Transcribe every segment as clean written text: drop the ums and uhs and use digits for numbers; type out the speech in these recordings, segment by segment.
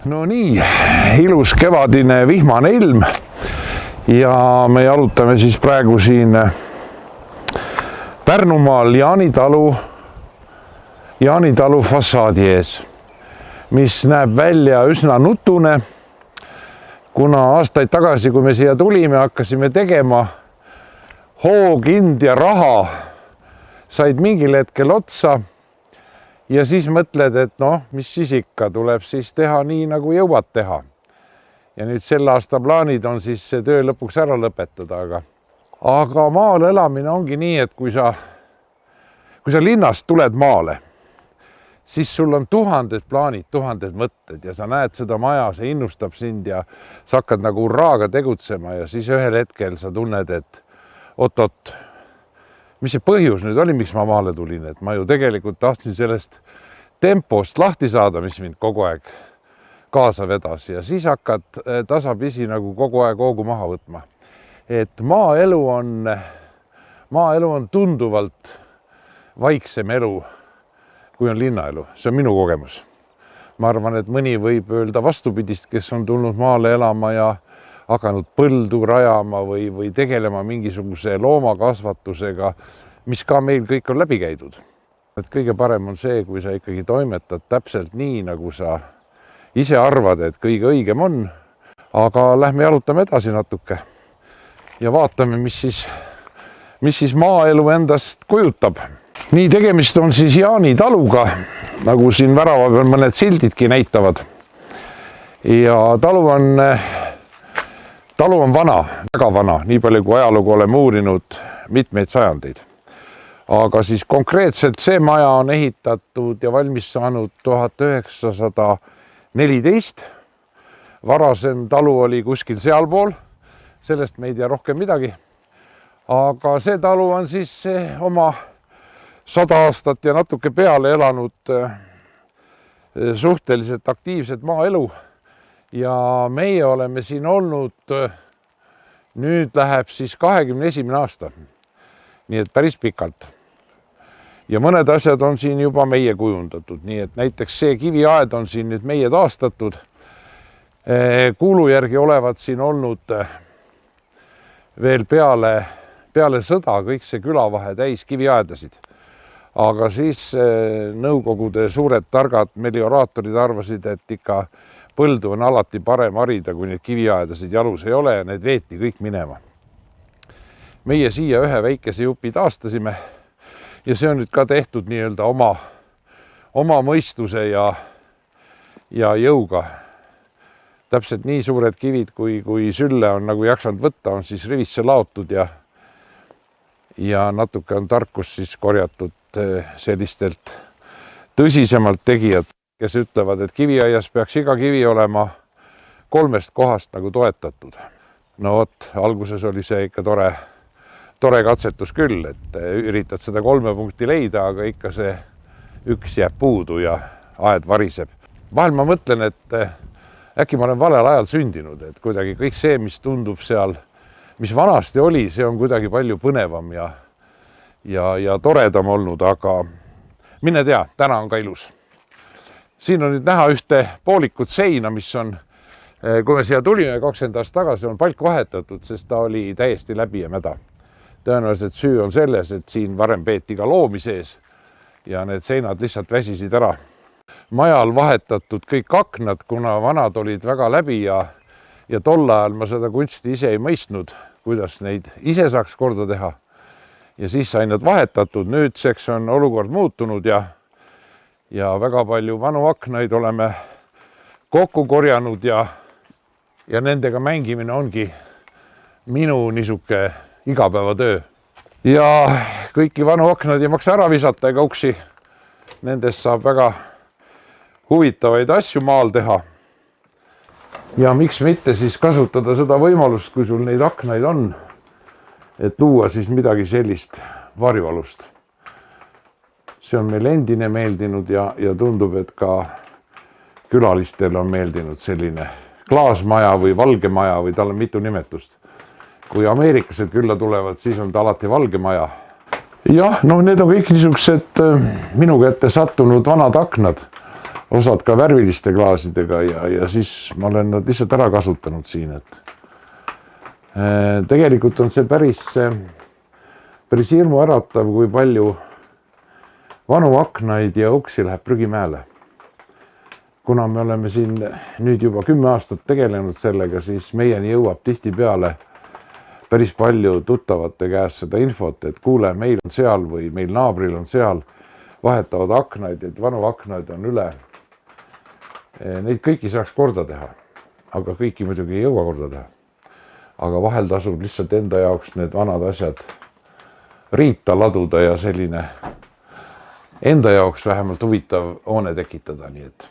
No nii, ilus kevadine vihmane ilm ja me jalutame siis praegu siin Pärnumaal Jaani talu fassaadi ees, mis näeb välja üsna nutune, kuna aastaid tagasi, kui me siia tulime, hakkasime tegema, hoog, ind ja raha said mingil hetkel otsa. Ja siis mõtled, et noh, mis siis ikka, tuleb siis teha nii, nagu jõuad teha. Ja nüüd selle aasta plaanid on siis see töö lõpuks ära lõpetada, aga maal elamine ongi nii, et kui sa linnast tuled maale, siis sul on tuhanded plaanid, tuhanded mõtted ja sa näed seda maja, see innustab sind ja sa hakkad nagu urraaga tegutsema ja siis ühel hetkel sa tunned, et oot, mis see põhjus nüüd oli, miks ma maale tulin, et ma ju tegelikult tahtsin sellest tempost lahti saada, mis mind kogu aeg kaasa vedas ja siis hakkad tasapisi nagu kogu aeg hoogu maha võtma. Et maaelu on tunduvalt vaiksem elu, kui on linnaelu. See on minu kogemus. Ma arvan, et mõni võib öelda vastupidist, kes on tulnud maale elama ja hakanud põldu rajama või tegelema mingisuguse loomakasvatusega, mis ka meil kõik on läbi käidud. Et kõige parem on see, kui sa ikkagi toimetad täpselt nii, nagu sa ise arvad, et kõige õigem on. Aga lähme jalutame edasi natuke ja vaatame, mis siis maaelu endast kujutab. Nii, tegemist on siis Jaani taluga, nagu siin värava peal mõned sildidki näitavad. Ja talu on vana, väga vana, nii palju kui ajalugu oleme uurinud mitmeid sajandeid. Aga siis konkreetselt see maja on ehitatud ja valmis saanud 1914. Varasem talu oli kuskil sealpool, sellest me ei tea rohkem midagi. Aga see talu on siis oma 100 aastat ja natuke peale elanud suhteliselt aktiivset maaelu. Ja meie oleme siin olnud, nüüd läheb siis 21. aasta, nii et päris pikalt. Ja mõned asjad on siin juba meie kujundatud, nii et näiteks see kiviaed on siin nüüd meie taastatud. Kuulu järgi olevat siin olnud veel peale sõda kõik see külavahe täis kiviaedasid. Aga siis nõukogude suured targad melioraatorid arvasid, et ikka põldu on alati parem harida, kui neid kiviaedasid jalus ei ole ja need veeti kõik minema. Meie siia ühe väikese jupi taastasime ja see on nüüd ka tehtud nii-öelda oma mõistuse ja jõuga. Täpselt nii suured kivid, kui sülle on nagu jaksanud võtta, on siis rivisse laotud ja natuke on tarkus siis korjatud sellistelt tõsisemalt tegijad, kes ütlevad, et kiviaias peaks iga kivi olema 3 kohast nagu toetatud. No vot, alguses oli see ikka tore katsetus küll, et üritad seda 3 punkti leida, aga ikka see üks jääb puudu ja aed variseb. Vahel ma mõtlen, et äkki ma olen valel ajal sündinud, et kuidagi kõik see, mis tundub seal, mis vanasti oli, see on kuidagi palju põnevam ja toredam olnud, aga mine tea, täna on ka ilus. Siin on nüüd näha ühte poolikut seina, mis on, kui me siia tulime 20 aastat tagasi, on palk vahetatud, sest ta oli täiesti läbi ja mäda. Tõenäoliselt süü on selles, et siin varem peeti ka loomi sees ja need seinad lihtsalt väsisid ära. Majal vahetatud kõik aknad, kuna vanad olid väga läbi ja tol ajal ma seda kunsti ise ei mõistnud, kuidas neid ise saaks korda teha. Ja siis sai nad vahetatud, nüüdseks on olukord muutunud ja väga palju vanu aknaid oleme kokku korjanud ja nendega mängimine ongi minu niisuke igapäevatöö. Ja kõiki vanu aknaid ei maksa ära visata ega uksi. Nendest saab väga huvitavaid asju maal teha. Ja miks mitte siis kasutada seda võimalust, kui sul neid aknaid on, et luua siis midagi sellist varjualust. See on meil endine meeldinud ja tundub, et ka külalistel on meeldinud selline klaasmaja või valge maja või tal on mitu nimetust. Kui ameeriklased külla tulevad, siis on ta alati valge maja. Jah, need on kõik niisugused minu kätte sattunud vanad aknad. osad ka värviliste klaasidega ja siis ma olen nad lihtsalt ära kasutanud siin, et tegelikult on see päris hirmuäratav, kui palju vanu aknaid ja uksi läheb prügimäele. Kuna me oleme siin nüüd juba 10 aastat tegelenud sellega, siis meieni jõuab tihtipeale päris palju tuttavate käest seda infot, et kuule, meil on seal või meil naabril on seal, vahetavad aknaid, et vanu aknaid on üle. Neid kõiki saaks korda teha, aga kõiki muidugi ei jõua korda teha. Aga vahel tasub lihtsalt enda jaoks need vanad asjad riita laduda ja selline enda jaoks vähemalt huvitav hoone tekitada, nii et.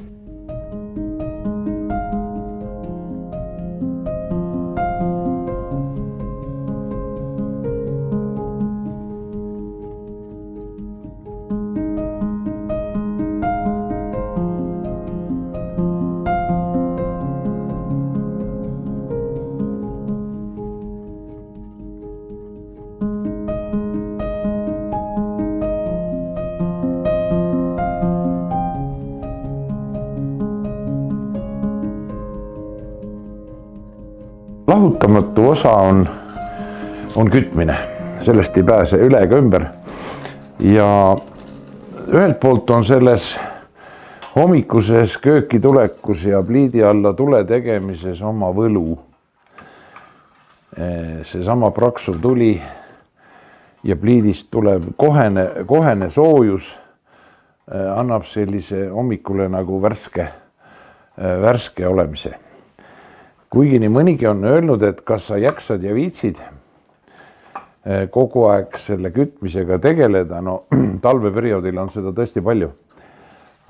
Lahutamatu osa on kütmine, sellest ei pääse üle ega ümber. Ja ühelt poolt on selles hommikuses kööki tulekus ja pliidi alla tule tegemises oma võlu. Seesama praksuv tuli ja pliidist tuleb kohene soojus, annab sellise hommikule nagu värske olemise. Kuigi nii mõnigi on öelnud, et kas sa jaksad ja viitsid kogu aeg selle kütmisega tegeleda, no talveperioodil on seda tõesti palju.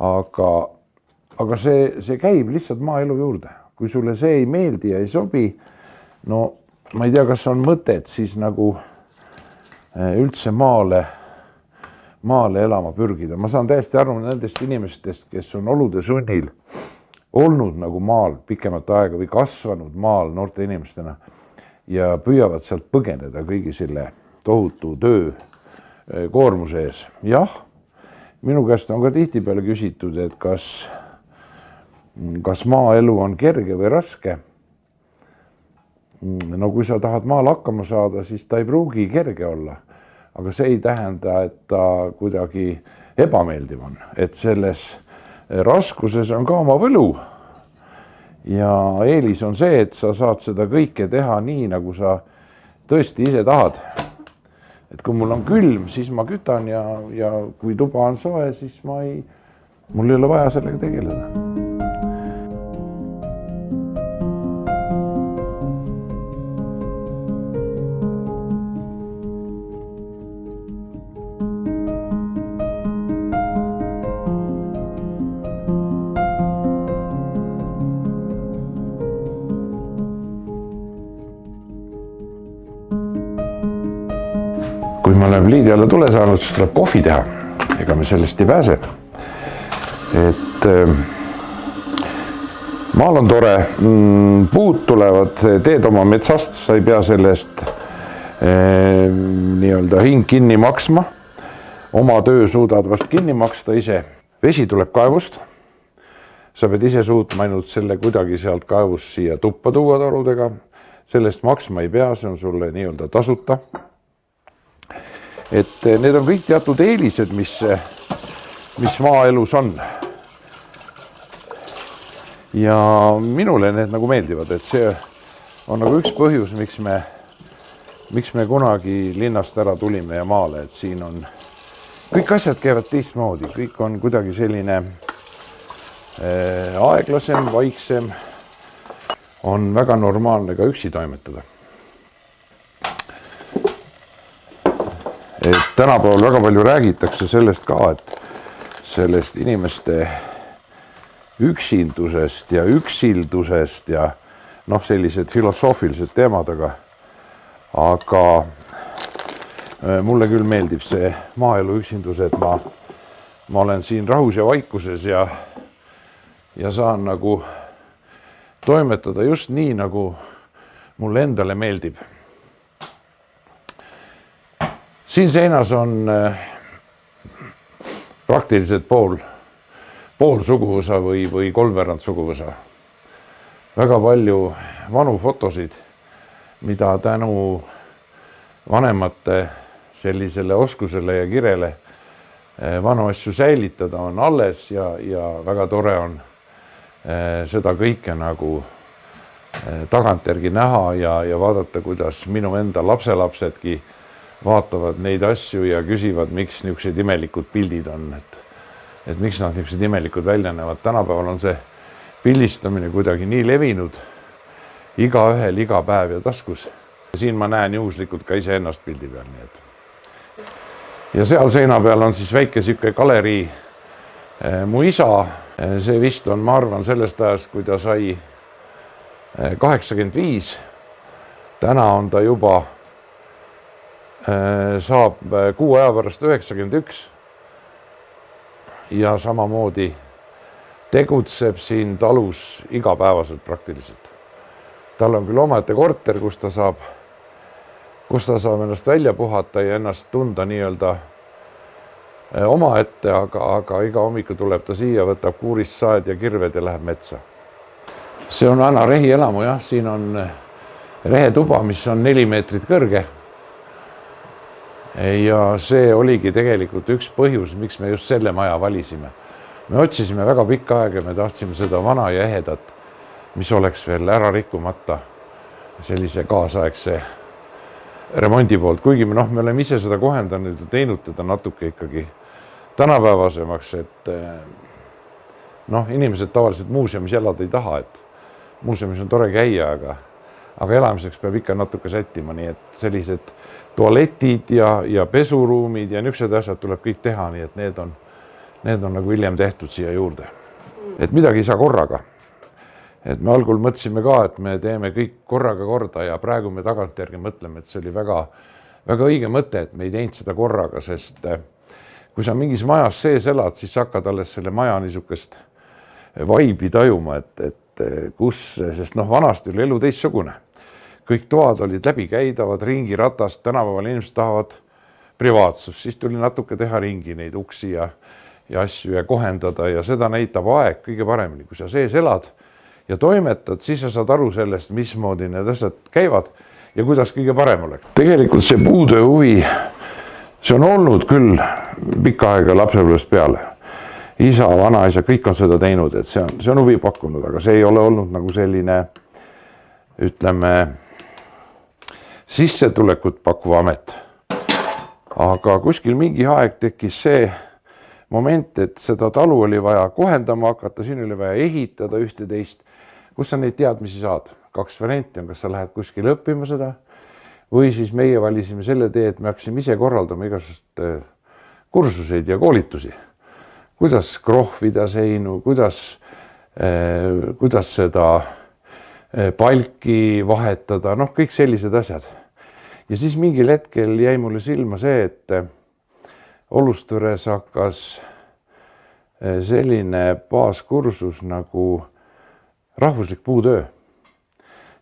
Aga see käib lihtsalt maaelu juurde. Kui sulle see ei meeldi ja ei sobi, no ma ei tea, kas on mõtet siis nagu üldse maale elama pürgida. Ma saan täiesti aru nendest inimestest, kes on olude sunnil olnud nagu maal pikemat aega või kasvanud maal noorte inimestena ja püüavad sealt põgeneda kõigi selle tohutu töö koormuse ees. Jah, minu käest on ka tihtipeale küsitud, et kas maaelu on kerge või raske. No kui sa tahad maal hakkama saada, siis ta ei pruugi kerge olla, aga see ei tähenda, et ta kuidagi ebameeldiv on, et selles raskuses on ka oma võlu ja eelis on see, et sa saad seda kõike teha nii, nagu sa tõesti ise tahad. Et kui mul on külm, siis ma kütan ja kui tuba on soe, siis mul ei ole vaja sellega tegeleda. Kui me oleme pliidi alla tule saanud, siis tuleb kohvi teha. Ega me sellest ei pääse. Et maal on tore, puud tulevad, teed oma metsast, sa ei pea sellest nii-öelda hing kinni maksma. Oma töö suudad vast kinni maksta ise. Vesi tuleb kaevust. Sa pead ise suutma ainult selle kuidagi sealt kaevust siia tuppa tuua torudega. Sellest maksma ei pea, see on sulle nii-öelda tasuta. Et need on kõik teatud eelised, mis maaelus on. Ja minule need nagu meeldivad, et see on nagu üks põhjus, miks me kunagi linnast ära tulime ja maale, et siin on kõik asjad käivad teistmoodi, kõik on kuidagi selline aeglasem, vaiksem, on väga normaalne ka üksi toimetada. Et tänapäeval väga palju räägitakse sellest ka, et sellest inimeste üksindusest ja üksildusest ja sellised filosoofilised teemad, aga mulle küll meeldib see maaelu üksindus, et ma olen siin rahus ja vaikuses ja saan nagu toimetada just nii, nagu mulle endale meeldib. Siin seinas on praktiliselt pool suguvõsa või kolmveerand suguvõsa. Väga palju vanu fotosid, mida tänu vanemate sellisele oskusele ja kirele vanu asju säilitada on alles ja väga tore on seda kõike nagu tagantjärgi näha ja vaadata, kuidas minu enda lapselapsedki vaatavad neid asju ja küsivad, miks niisugused imelikud pildid on, et miks nad niisugused imelikud välja näevad. Tänapäeval on see pildistamine kuidagi nii levinud, igaühel iga päev ja taskus. Siin ma näen juhuslikult ka iseennast pildi peal. Nii et. Ja seal seina peal on siis väike siuke galerii mu isa. See vist on, ma arvan, sellest ajast, kui ta sai 85. Täna on ta juba, saab 6 aja pärast 91. Ja samamoodi tegutseb siin talus igapäevaselt praktiliselt. Tal on küll omaette korter, kus ta saab ennast välja puhata ja ennast tunda nii-öelda omaette, aga iga hommiku tuleb ta siia, võtab kuurist saed ja kirved ja läheb metsa. See on vana rehielamu, jah, siin on rehetuba, mis on 4 meetrit kõrge. Ja see oligi tegelikult üks põhjus, miks me just selle maja valisime. Me otsisime väga pikka aega, me tahtsime seda vana ja ehedat, mis oleks veel ära rikkumata sellise kaasaegse remondi poolt. Kuigi me oleme ise seda kohendanud ja teinud teda natuke ikkagi tänapäevasemaks, et inimesed tavaliselt muuseumis elada ei taha, et muuseumis on tore käia, aga elamiseks peab ikka natuke sättima, nii et sellised tualetid ja pesuruumid ja niisugused asjad tuleb kõik teha, nii et need on nagu hiljem tehtud siia juurde. Et midagi ei saa korraga. Et me algul mõtlesime ka, et me teeme kõik korraga korda ja praegu me tagantjärgi mõtleme, et see oli väga, väga õige mõte, et me ei teinud seda korraga, sest kui sa mingis majas sees elad, siis hakkad alles selle maja niisugust vaibi tajuma, et kus, sest vanasti oli elu teistsugune. Kõik toad olid läbikäidavad, ringiratast, tänapäeval inimesed tahavad privaatsust, siis tuli natuke teha ringi neid uksi ja asju ja kohendada ja seda näitab aeg kõige paremini. Kui sa sees elad ja toimetad, siis sa saad aru sellest, mismoodi need asjad käivad ja kuidas kõige parem oleks. Tegelikult see puutöö huvi, see on olnud küll pikka aega lapsepõlvest peale. Isa, vanaisa, kõik on seda teinud, et see on huvi pakkunud, aga see ei ole olnud nagu selline, ütleme, sissetulekut pakkuva amet. Aga kuskil mingi aeg tekkis see moment, et seda talu oli vaja kohendama hakata, siin oli vaja ehitada ühte teist. Kus sa neid teadmisi saad? 2 varianti on, kas sa lähed kuskil õppima seda või siis meie valisime selle tee, et me hakkasime ise korraldama igasugust kursuseid ja koolitusi. Kuidas krohvida seinu, kuidas seda palki vahetada, kõik sellised asjad. Ja siis mingil hetkel jäi mulle silma see, et Olustvõres hakkas selline baaskursus nagu rahvuslik puutöö.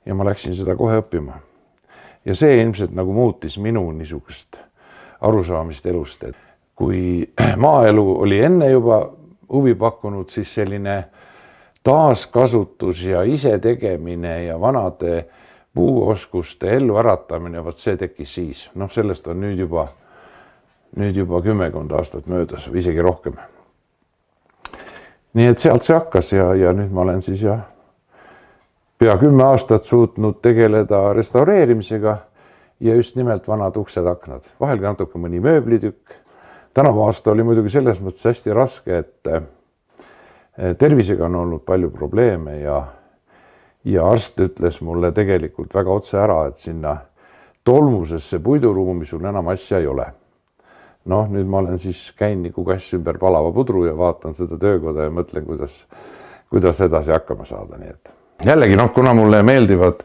Ja ma läksin seda kohe õppima. Ja see ilmselt nagu muutis minu niisugust arusaamist elust. Et kui maaelu oli enne juba huvi pakkunud, siis selline taaskasutus ja ise tegemine ja vanade puuoskuste ellu äratamine, see tekkis siis. Sellest on nüüd juba 10 aastat möödas või isegi rohkem. Nii et sealt see hakkas ja nüüd ma olen siis pea 10 aastat suutnud tegeleda restaureerimisega ja just nimelt vanad uksed, aknad. Vahel ka natuke mõni mööblitükk. Tänavu aasta oli muidugi selles mõttes hästi raske, et tervisega on olnud palju probleeme ja arst ütles mulle tegelikult väga otse ära, et sinna tolmusesse puiduruumi sul enam asja ei ole. Nüüd ma olen siis käinud nagu kass ümber palava pudru ja vaatan seda töökoda ja mõtlen, kuidas edasi hakkama saada. Nii et jällegi, kuna mulle meeldivad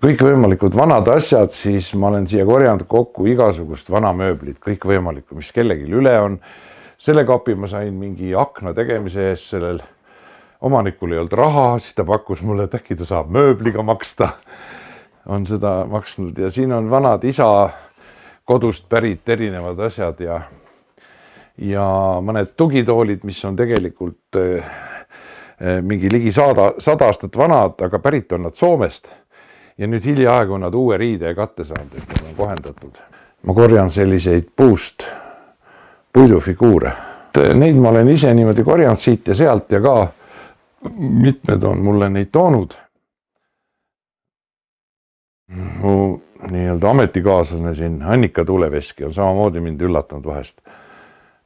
kõikvõimalikud vanad asjad, siis ma olen siia korjanud kokku igasugust vana mööblit, kõikvõimalikku, mis kellelgi üle on. Selle kapi ma sain mingi akna tegemise eest, sellel omanikul ei olnud raha, siis ta pakkus mulle, et äkki ta saab mööbliga maksta. On seda maksnud ja siin on vanad isa kodust pärit erinevad asjad ja mõned tugitoolid, mis on tegelikult mingi ligi 100 aastat vanad, aga pärit on nad Soomest. Ja nüüd hiljaaegu nad uue riide ja katte saanud, et nad on kohendatud. Ma korjan selliseid puust puidufiguure. Neid ma olen ise niimoodi korjanud siit ja sealt ja ka mitmed on mulle neid toonud. Mu nii-öelda ametikaaslane siin, Annika Tuleveski, on samamoodi mind üllatanud vahest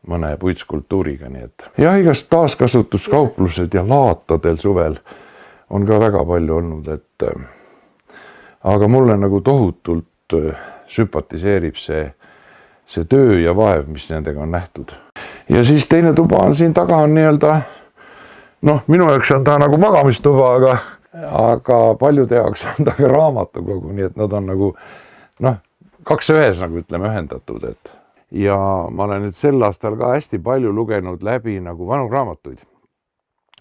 mõne puitskultuuriga. Nii et. Ja igast taaskasutuskauplused ja laatadel suvel on ka väga palju olnud, et aga mulle nagu tohutult sümpatiseerib see töö ja vaev, mis nendega on nähtud. Ja siis teine tuba on siin taga on nii-öelda, minu jaoks on ta nagu magamistuba, aga paljude jaoks on ta ka raamatukogu, nii et nad on nagu, kaks ühes nagu ütleme ühendatud, et. Ja ma olen nüüd sel aastal ka hästi palju lugenud läbi nagu vanu raamatuid.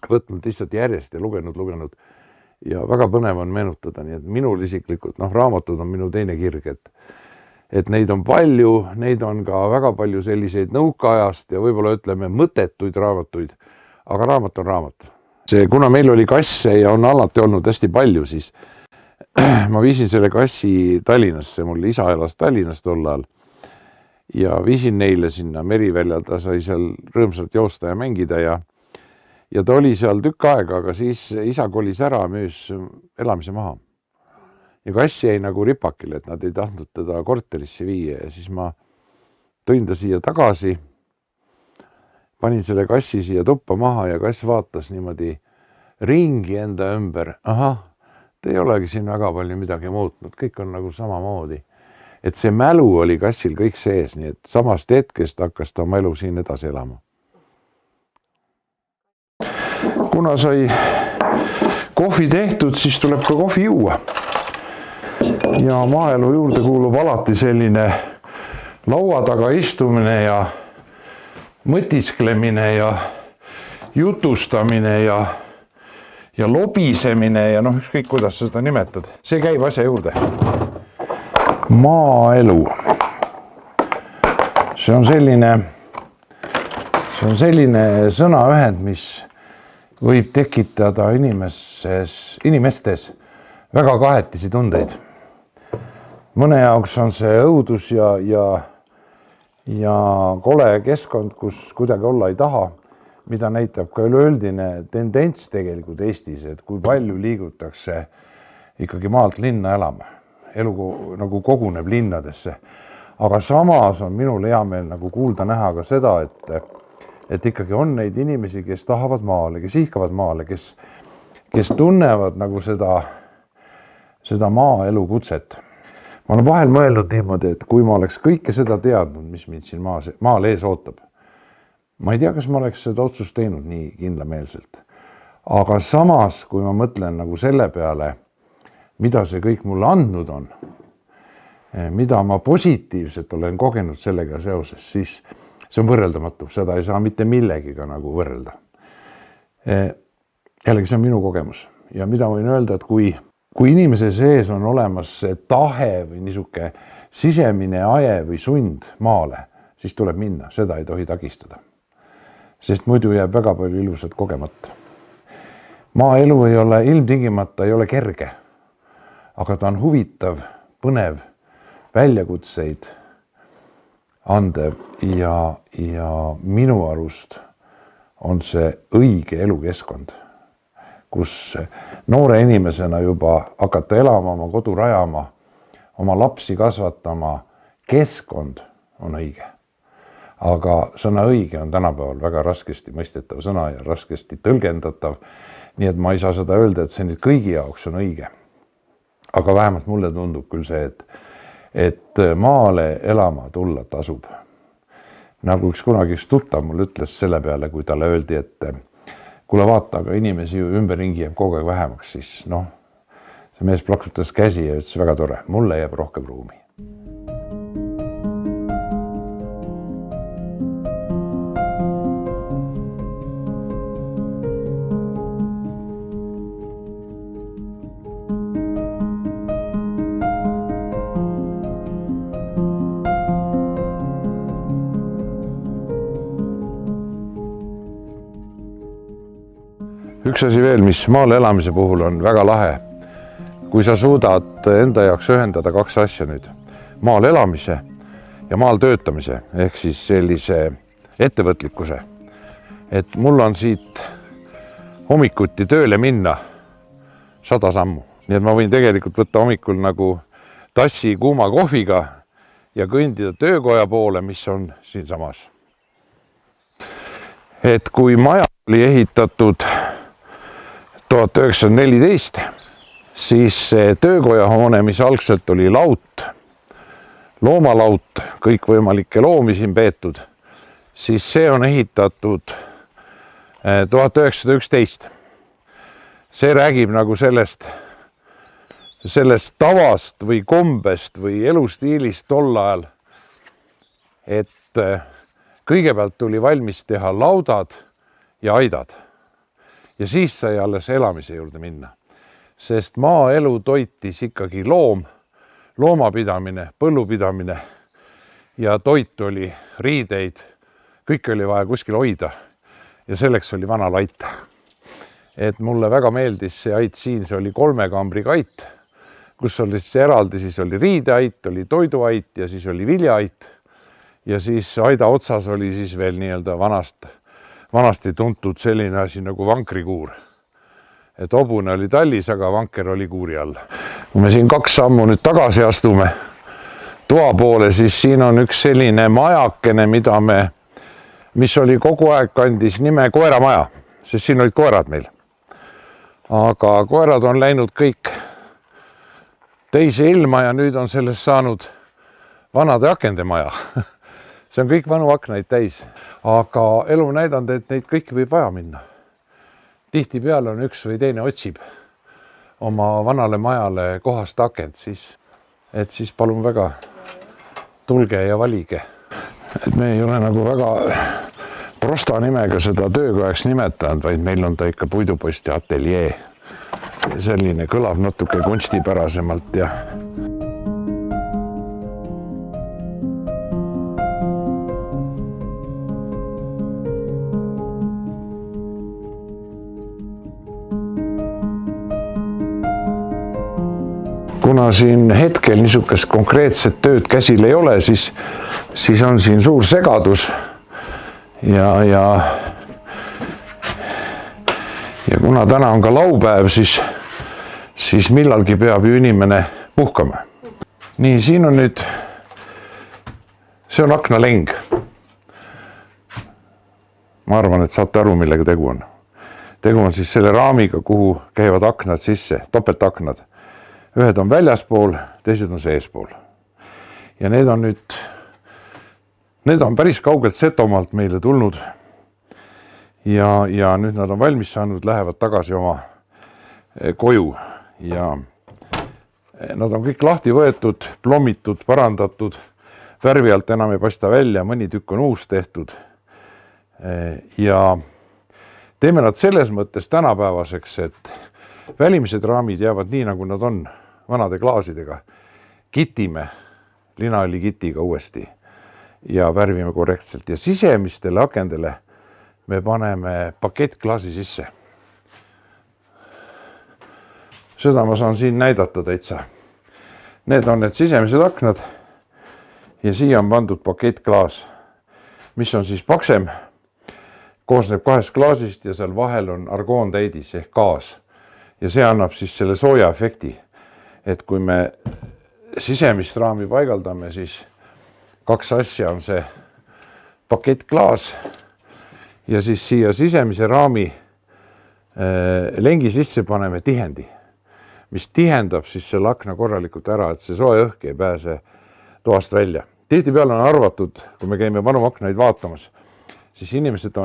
Võtnud lihtsalt järjest ja lugenud. Ja väga põnev on meenutada, nii et minul isiklikult, raamatud on minu teine kirg, et neid on palju, neid on ka väga palju selliseid nõukaajast ja võib-olla ütleme mõttetuid raamatuid, aga raamat on raamat. Kuna meil oli kasse ja on alati olnud hästi palju, siis ma viisin selle kassi Tallinnasse, mul isa elas Tallinnas tol ajal ja viisin neile sinna Meriväljal, ta sai seal rõõmsalt joosta ja mängida ja ta oli seal tükk aega, aga siis isa kolis ära, müüs elamise maha. Ja kass jäi nagu ripakile, et nad ei tahtnud teda korterisse viia ja siis ma tõin ta siia tagasi, panin selle kassi siia tuppa maha ja kass vaatas niimoodi ringi enda ümber. Ahah, te ei olegi siin väga palju midagi muutnud, kõik on nagu samamoodi. Et see mälu oli kassil kõik sees, nii et samast hetkest hakkas ta oma elu siin edasi elama. Kuna sai kohvi tehtud, siis tuleb ka kohvi juua. Ja maaelu juurde kuulub alati selline laua taga istumine ja mõtisklemine ja jutustamine ja lobisemine ja ükskõik kuidas seda nimetad. See käib asja juurde. Maaelu. See on selline sõnaühend, mis võib tekitada inimestes väga kahetisi tundeid. Mõne jaoks on see õudus ja kole keskkond, kus kuidagi olla ei taha, mida näitab ka üleüldine tendents tegelikult Eestis, et kui palju liigutakse ikkagi maalt linna elama. Elu nagu koguneb linnadesse. Aga samas on minul hea meel nagu kuulda näha ka seda, et ikkagi on neid inimesi, kes tahavad maale, kes ihkavad maale, kes tunnevad nagu seda maaelu kutset. Ma olen vahel mõelnud niimoodi, et kui ma oleks kõike seda teadnud, mis mind siin maal ees ootab, ma ei tea, kas ma oleks seda otsust teinud nii kindlameelselt. Aga samas, kui ma mõtlen nagu selle peale, mida see kõik mulle andnud on, mida ma positiivselt olen kogenud sellega seoses, siis see on võrreldamatu, seda ei saa mitte millegiga nagu võrrelda. Jällegi see on minu kogemus ja mida võin öelda, et kui inimese sees on olemas see tahe või niisuke sisemine aje või sund maale, siis tuleb minna, seda ei tohi takistada. Sest muidu jääb väga palju ilusat kogemata. Maaelu ei ole ilmtingimata, ei ole kerge, aga ta on huvitav, põnev, väljakutseid andev ja minu arust on see õige elukeskkond, kus noore inimesena juba hakata elama, oma kodu rajama, oma lapsi kasvatama, keskkond on õige. Aga sõna õige on tänapäeval väga raskesti mõistetav sõna ja raskesti tõlgendatav, nii et ma ei saa seda öelda, et see nüüd kõigi jaoks on õige. Aga vähemalt mulle tundub küll see, et maale elama tulla tasub. Nagu kunagi üks tuttav mul ütles selle peale, kui talle öeldi, et kuule vaata, aga inimesi ümberringi jääb kogu aeg vähemaks, siis see mees plaksutas käsi ja ütles väga tore, mulle jääb rohkem ruumi. üks asi veel, mis maal elamise puhul on väga lahe. Kui sa suudad enda jaoks ühendada kaks asja nüüd, maal elamise ja maal töötamise, ehk siis sellise ettevõtlikkuse. Et mul on siit hommikuti tööle minna 100 sammu. Nii et ma võin tegelikult võtta hommikul nagu tassi kuuma kohviga ja kõndida töökoja poole, mis on siinsamas. Et kui maja oli ehitatud 1914, siis see töökoja hoone, mis algselt oli laut, loomalaut, kõikvõimalikke loomi siin peetud, siis see on ehitatud 1911. See räägib nagu sellest tavast või kombest või elustiilist tol ajal, et kõigepealt tuli valmis teha laudad ja aidad ja siis sai alles elamise juurde minna, sest maaelu toitis ikkagi loomapidamine, põllupidamine ja toit oli riideid, kõik oli vaja kuskil hoida ja selleks oli vana lait. Et mulle väga meeldis see ait siin, see oli 3 kambriga ait, kus oli siis eraldi, siis oli riideait, oli toiduait ja siis oli viljaait ja siis aida otsas oli siis veel nii-öelda vanasti tuntud selline asi nagu vankrikuur. Et hobune oli tallis, aga vanker oli kuuri all. Kui me siin 2 sammu nüüd tagasi astume toa poole, siis siin on üks selline majakene, mis oli kogu aeg kandis nime koeramaja, sest siin olid koerad meil. Aga koerad on läinud kõik teise ilma ja nüüd on sellest saanud vanade akende maja. See on kõik vanu aknaid täis, aga elu näidanud, et neid kõiki võib vaja minna. Tihtipeale on üks või teine otsib oma vanale majale kohast akent, siis palun väga, tulge ja valige. Et me ei ole nagu väga prosta nimega seda töökojaks nimetanud, vaid meil on ta ikka puiduposti ateljee. Selline kõlab natuke kunstipärasemalt ja kuna siin hetkel niisugust konkreetset tööd käsil ei ole, siis on siin suur segadus ja kuna täna on ka laupäev, siis millalgi peab ju inimene puhkama. Nii, siin on nüüd, see on aknaleng. Ma arvan, et saate aru, millega tegu on. Tegu on siis selle raamiga, kuhu käivad aknad sisse, topeltaknad. Ühed on väljaspool, teised on seespool. Ja need on päris kaugelt Setomaalt meile tulnud. Ja nüüd nad on valmis saanud, lähevad tagasi oma koju. Ja nad on kõik lahti võetud, plommitud, parandatud. Värvi alt enam ei paista välja, mõni tükk on uus tehtud. Ja teeme nad selles mõttes tänapäevaseks, et välimised raamid jäävad nii, nagu nad on, vanade klaasidega. Kitime linaõlikitiga uuesti ja värvime korrektselt. Ja sisemistele akendele me paneme pakettklaasi sisse. Seda ma saan siin näidata täitsa. Need on need sisemised aknad ja siia on pandud pakettklaas, mis on siis paksem, koosneb 2 klaasist ja seal vahel on argoontäidis ehk gaas. Ja see annab siis selle sooja efekti, et kui me sisemist raami paigaldame, siis 2 asja on see pakettklaas ja siis siia sisemise raami lengi sisse paneme tihendi, mis tihendab siis selle akna korralikult ära, et see soe õhk ei pääse toast välja. Tihtipeale on arvatud, kui me käime vanu aknaid vaatamas, siis inimesed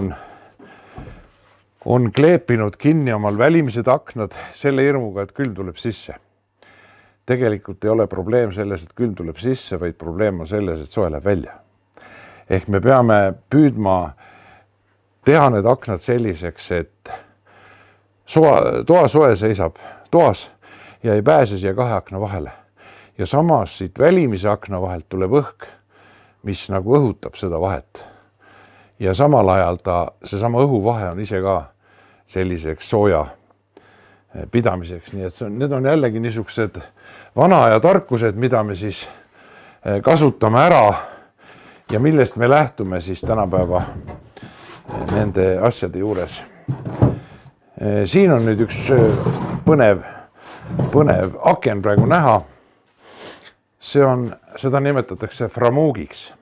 on kleepinud kinni omal välimised aknad selle hirmuga, et külm tuleb sisse. Tegelikult ei ole probleem selles, et külm tuleb sisse, vaid probleem on selles, et soe läheb välja. Ehk me peame püüdma teha need aknad selliseks, et toa soe seisab toas ja ei pääse siia 2 akna vahele. Ja samas siit välimise akna vahelt tuleb õhk, mis nagu õhutab seda vahet. Ja samal ajal seesama õhuvahe on ise ka selliseks sooja pidamiseks. Nii et need on jällegi niisugused vana aja tarkused, mida me siis kasutame ära ja millest me lähtume siis tänapäeva nende asjade juures. Siin on nüüd üks põnev aken praegu näha. Seda nimetatakse framuugiks.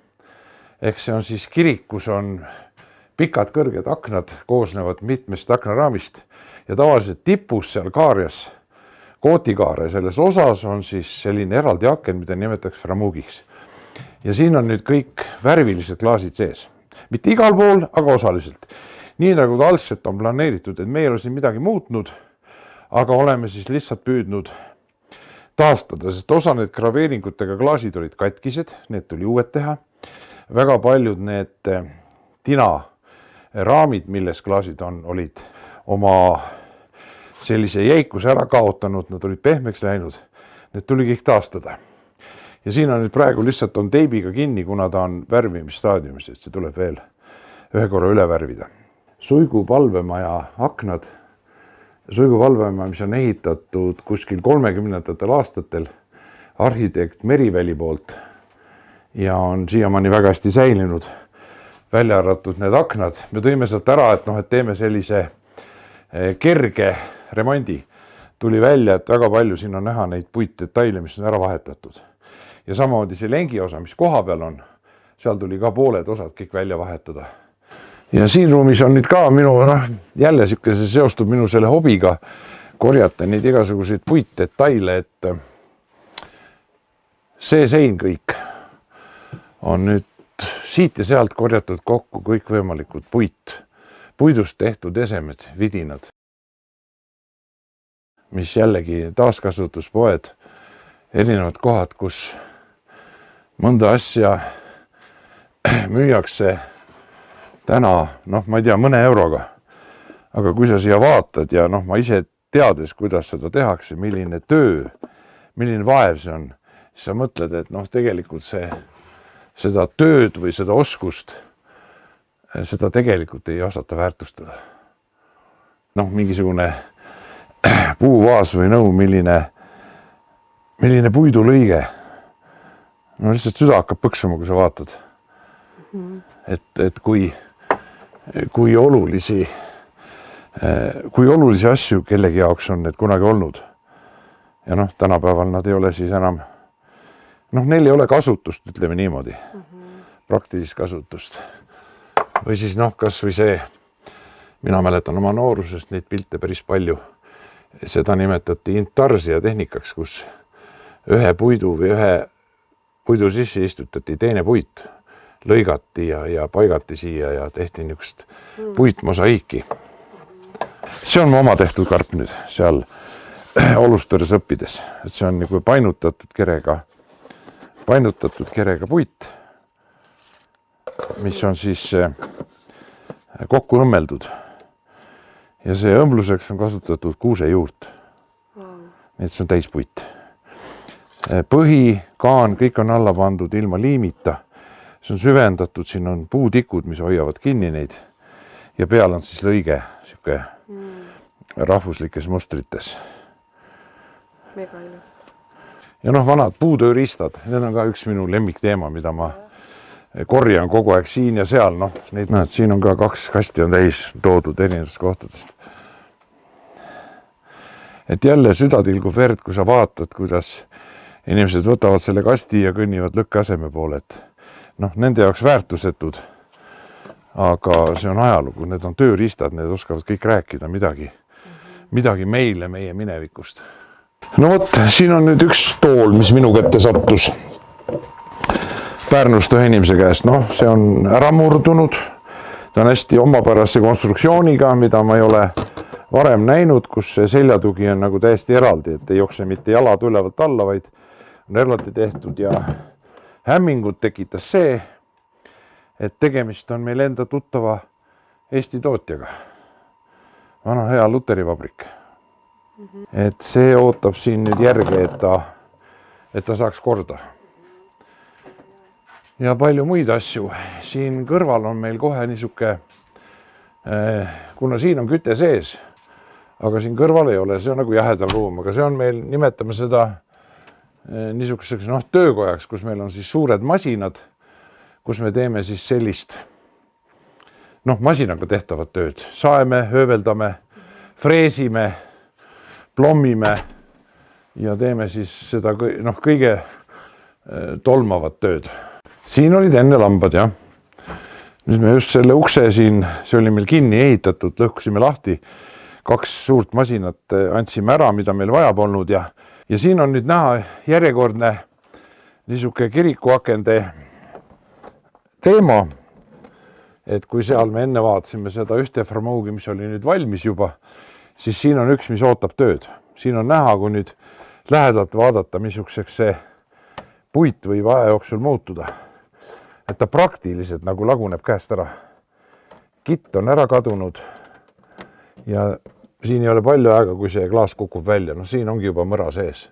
Ehk see on siis kirik, kus on pikad kõrged aknad, koosnevad mitmest aknaraamist ja tavaliselt tipus seal kaarjas, kootikaare selles osas on siis selline eraldi aken, mida nimetatakse framuugiks. Ja siin on nüüd kõik värvilised klaasid sees. Mitte igal pool, aga osaliselt. Nii nagu ta algselt on planeeritud, et me ei ole siin midagi muutnud, aga oleme siis lihtsalt püüdnud taastada, sest osa need graveeringutega klaasid olid katkised, need tuli uued teha. Väga paljud need tinaraamid, milles klaasid on, olid oma sellise jäikuse ära kaotanud, nad olid pehmeks läinud, need tuli kõik taastada. Ja siin on nüüd praegu lihtsalt on teibiga kinni, kuna ta on värvimisstaadiumis, et see tuleb veel ühe korra üle värvida. Suigupalvemaja aknad, suigupalvemaja, mis on ehitatud kuskil 30ndatel aastatel arhitekt Meriväli poolt ja on siiamaani väga hästi säilinud, välja arvatud need aknad. Me tõime sealt ära, et teeme sellise kerge remondi. Tuli välja, et väga palju siin on näha neid puitdetaile, mis on ära vahetatud. Ja samamoodi see lengi osa, mis koha peal on, seal tuli ka pooled osad kõik välja vahetada. Ja siin ruumis on nüüd ka minu, jälle see seostub minu selle hobiga korjata neid igasuguseid puitdetaile, et see sein kõik on nüüd siit ja sealt korjatud kokku kõikvõimalikud puidust tehtud esemed, vidinad, mis jällegi taaskasutuspoed, erinevad kohad, kus mõnda asja müüakse täna, ma ei tea, mõne euroga. Aga kui sa siia vaatad ja ma ise teades, kuidas seda tehakse, milline töö, milline vaev see on, siis sa mõtled, et tegelikult seda tööd või seda oskust, seda tegelikult ei osata väärtustada. Mingisugune puuvaas või nõu, milline puidulõige. Lihtsalt süda hakkab põksuma, kui sa vaatad. Et kui olulisi asju kellegi jaoks on need kunagi olnud. Ja tänapäeval nad ei ole siis enam, neil ei ole kasutust, ütleme niimoodi, praktilist kasutust. Või siis kas või see, mina mäletan oma noorusest neid pilte päris palju. Seda nimetati intarsia tehnikaks, kus ühe puidu või ühe puidu sisse istutati teine puit, lõigati ja paigati siia ja tehti niisugust puitmosaiiki. See on oma tehtud karp nüüd seal Olusteres õppides, et see on nagu painutatud kerega puit, mis on siis kokku õmmeldud. Ja see õmbluseks on kasutatud kuusejuurt. Nii et see on täispuit. Põhi, kaan, kõik on alla pandud ilma liimita. See on süvendatud, siin on puutikud, mis hoiavad kinni neid. Ja peal on siis lõige siuke rahvuslikes mustrites. Mega ilus. Ja vanad puutööriistad, need on ka üks minu lemmikteema, mida ma korjan kogu aeg siin ja seal. Siin on ka 2 kasti on täis toodud erinevast kohtadest. Et jälle süda tilgub verd, kui sa vaatad, kuidas inimesed võtavad selle kasti ja kõnnivad lõkkeaseme poole. Nende jaoks väärtusetud, aga see on ajalugu, need on tööriistad, need oskavad kõik rääkida midagi meile, meie minevikust. Siin on nüüd üks tool, mis minu kätte sattus Pärnust ühe inimese käest. See on ära murdunud, ta on hästi omapärase konstruktsiooniga, mida ma ei ole varem näinud, kus see seljatugi on nagu täiesti eraldi, et ei jookse mitte jalad ülevalt alla, vaid on eraldi tehtud ja hämmingut tekitas see, et tegemist on meil enda tuttava Eesti tootjaga. Vana hea Luteri vabrik. Et see ootab siin nüüd järge, et ta saaks korda. Ja palju muid asju. Siin kõrval on meil kohe niisuke kuna siin on küte sees, aga siin kõrval ei ole, see on nagu jahedal ruum, aga see on meil, nimetame seda niisuguseks töökojaks, kus meil on siis suured masinad, kus me teeme siis sellist masinaga tehtavat tööd. Saeme, hööveldame, freesime, plommime ja teeme siis seda kõige tolmavat tööd. Siin olid enne lambad, jah. Nüüd me just selle ukse siin, see oli meil kinni ehitatud, lõhkusime lahti, 2 suurt masinat andsime ära, mida meil vaja polnud ja siin on nüüd näha järjekordne niisuke kirikuakende teema, et kui seal me enne vaatasime seda ühte framougi, mis oli nüüd valmis juba, siis siin on üks, mis ootab tööd. Siin on näha, kui nüüd lähedalt vaadata, missuguseks see puit võib aja jooksul muutuda. Et ta praktiliselt nagu laguneb käest ära. Kitt on ära kadunud ja siin ei ole palju aega, kui see klaas kukub välja. Siin ongi juba mõra sees.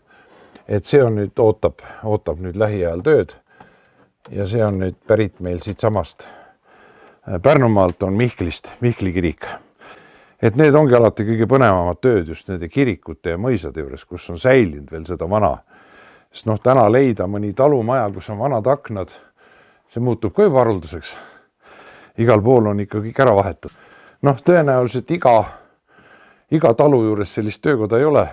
Et see on nüüd ootab nüüd lähiajal tööd ja see on nüüd pärit meil siit samast. Pärnumaalt on Mihklist, Mihkli kirik. Et need ongi alati kõige põnevamad tööd just nende kirikute ja mõisade juures, kus on säilinud veel seda vana. Sest täna leida mõni talumaja, kus on vanad aknad, see muutub ka juba haruldaseks. Igal pool on ikka kõik ära vahetud. Tõenäoliselt iga talu juures sellist töökoda ei ole,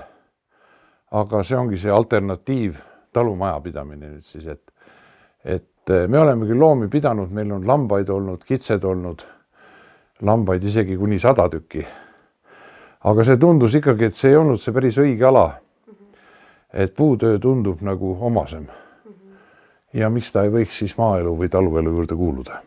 aga see ongi see alternatiiv talumaja pidamine nüüd siis, et me oleme küll loomi pidanud, meil on lambaid olnud, kitsed olnud, lambaid isegi kuni 100 tükki. Aga see tundus ikkagi, et see ei olnud see päris õige ala. Et puutöö tundub nagu omasem. Ja miks ta ei võiks siis maaelu või taluelu juurde kuuluda?